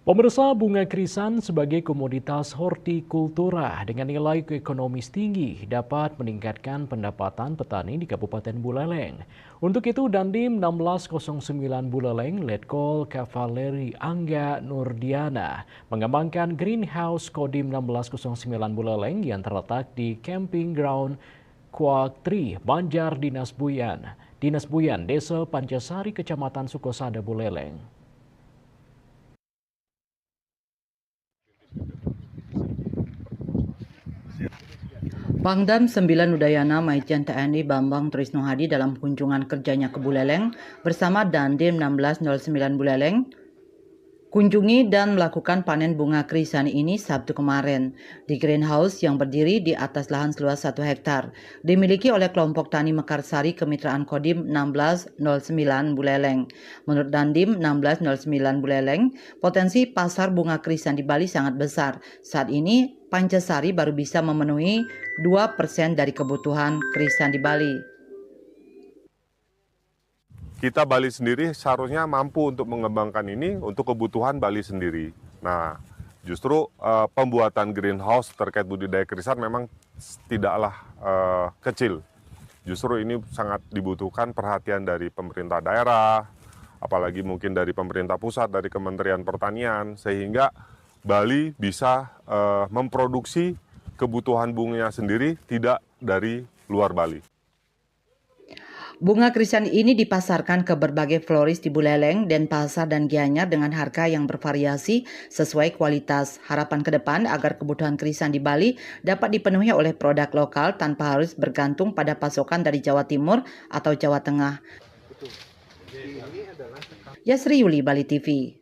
Pemirsa, bunga krisan sebagai komoditas hortikultura dengan nilai ekonomis tinggi dapat meningkatkan pendapatan petani di Kabupaten Buleleng. Untuk itu, Dandim 1609 Buleleng Letkol Kavaleri Angga Nurdiana mengembangkan greenhouse Kodim 1609 Buleleng yang terletak di Camping Ground Kuak Tri, Banjar, Dinas Buyan, Desa Pancasari, Kecamatan Sukosada, Buleleng. Pangdam 9 Udayana Majen TNI Bambang Trisno Hadi dalam kunjungan kerjanya ke Buleleng bersama Dandim 1609 Buleleng kunjungi dan melakukan panen bunga krisan ini Sabtu kemarin di greenhouse yang berdiri di atas lahan seluas 1 hektar dimiliki oleh kelompok tani Mekarsari Kemitraan Kodim 1609 Buleleng. Menurut Dandim 1609 Buleleng, potensi pasar bunga krisan di Bali sangat besar. Saat ini Pancasari baru bisa memenuhi 2% dari kebutuhan krisan di Bali. Kita Bali sendiri seharusnya mampu untuk mengembangkan ini untuk kebutuhan Bali sendiri. Nah, justru pembuatan greenhouse terkait budidaya krisan memang tidaklah kecil. Justru ini sangat dibutuhkan perhatian dari pemerintah daerah, apalagi mungkin dari pemerintah pusat, dari Kementerian Pertanian, sehingga Bali bisa memproduksi kebutuhan bunganya sendiri, tidak dari luar Bali. Bunga krisan ini dipasarkan ke berbagai floris di Buleleng, Denpasar, dan Gianyar dengan harga yang bervariasi sesuai kualitas. Harapan ke depan agar kebutuhan krisan di Bali dapat dipenuhi oleh produk lokal tanpa harus bergantung pada pasokan dari Jawa Timur atau Jawa Tengah. Yasri Yuli, Bali TV.